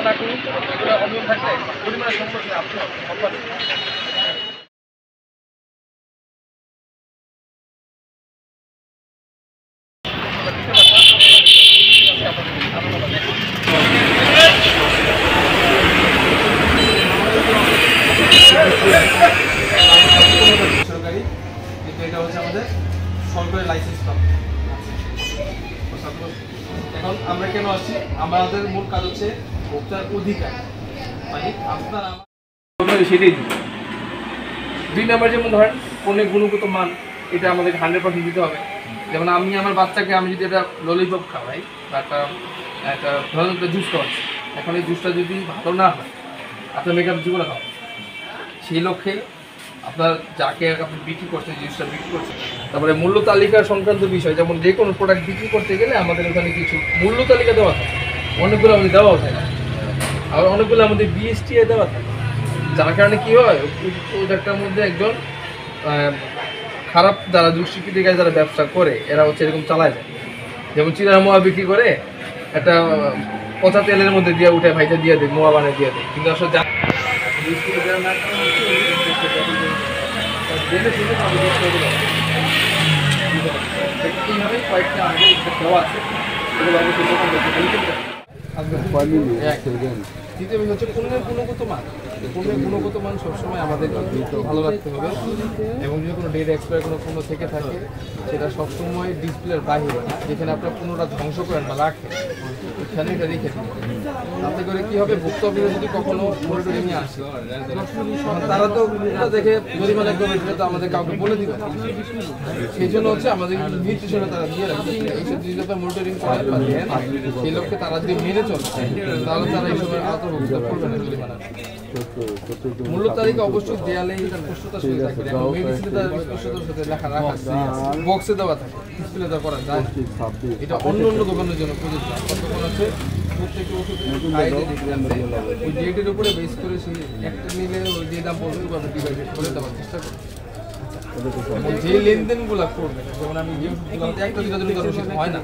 না করুন, এগুলো অনিয়ম থাকলে পরিমাণের সম্পর্কে আপনি সরকারি, কিন্তু এটা হচ্ছে আমাদের সরকারি লাইসেন্স। এখন আমরা কেন আসছি, আমাদের মূল কাজ হচ্ছে ভোক্তার অধিকার, মানে আপনার সেটাই দিই। 2 নম্বর যেমন ধরেন পণ্যের গুণগত মান, এটা আমাদের 100% দিতে হবে। যেমন আমি আমার বাচ্চাকে আমি যদি একটা ললিপপ খাওয়াই বা একটা ধরেন একটা জুস খাওয়াচ্ছি, এখন এই জুসটা যদি ভালো না হয় আপনার মেকআপ জীবনে খাওয়া, সেই লক্ষ্যে আপনার যাকে আপনি বিক্রি করছেন, জিনিসটা বিক্রি করছেন, তারপরে মূল্য তালিকা সংক্রান্ত বিষয়, যেমন যে কোনো প্রোডাক্ট বিক্রি করতে গেলে আমাদের ওখানে কিছু মূল্য তালিকা দেওয়া থাকে, অনেকগুলো আমাদের দেওয়াও থাকে, আবার অনেকগুলো আমাদের বিএসটিআই দেওয়া থাকে, যার কারণে কী হয় প্রোডাক্টের মধ্যে একজন খারাপ যারা দুষ্কৃতি গায়ে যারা ব্যবসা করে এরা হচ্ছে এরকম চালায় যায়। যেমন চিনার মোয়া বিক্রি করে একটা পচা তেলের মধ্যে দিয়ে উঠে ভাইটা দিয়ে দেয়, মোয়া বানিয়ে দিয়ে দেয়, কিন্তু আসলে এইভাবে কয়েকটা আমাদের দেওয়া আছে, দ্বিতীয় বিষয় হচ্ছে পণ্যের গুণগত মান। পণ্যের গুণগত মান সবসময় আমাদের ভালো রাখতে হবে, এবং যদি কোনো ডেট এক্সপায়ার কোনো পণ্য থেকে থাকে সেটা সবসময় ডিসপ্লের বাইরে, যেখানে আপনার পণ্যটা ধ্বংস করেন বা রাখেন ওখানে এটা রেখে দিন। তাতে করে কী হবে, ভুক্তভোগীরা যদি কখনো মনিটরিংয়ে আসে তারা তো দেখে জরিমানা করবে, সেটা তো আমাদের কাউকে বলে দিবে। সেই জন্য হচ্ছে আমাদের নির্দেশনা তারা দিয়ে রাখবে, এইসব যদি আপনার মনিটরিং করেন বা দেন, সেই লক্ষ্যে তারা যদি মেনে চলে তাহলে তারা এইসবের আওতাভুক্ত করবে না জরিমানা। মূল্য তালিকা অবশ্যই দেয়ালে স্পষ্টতার সাথে থাকবে, মেডিসিনে তার স্পষ্টতার সাথে লেখা রাখা বক্সে দেওয়া থাকে, ডিসপ্লে দেওয়া করা যায়। এটা অন্য অন্য দোকানের জন্য প্রযোজ্য। তখন হচ্ছে প্রত্যেকটি ওষুধের ওই ডেটের উপরে বেস করে সেই একটা নিলে ওই যে দাম পড়বে ওইভাবে ডিভাইডেড করে দেওয়ার চেষ্টা করবে। যে লেনদেনগুলো করবে, যেমন আমি যে ওষুধগুলো একটা দুটো ওষুধ হয় না,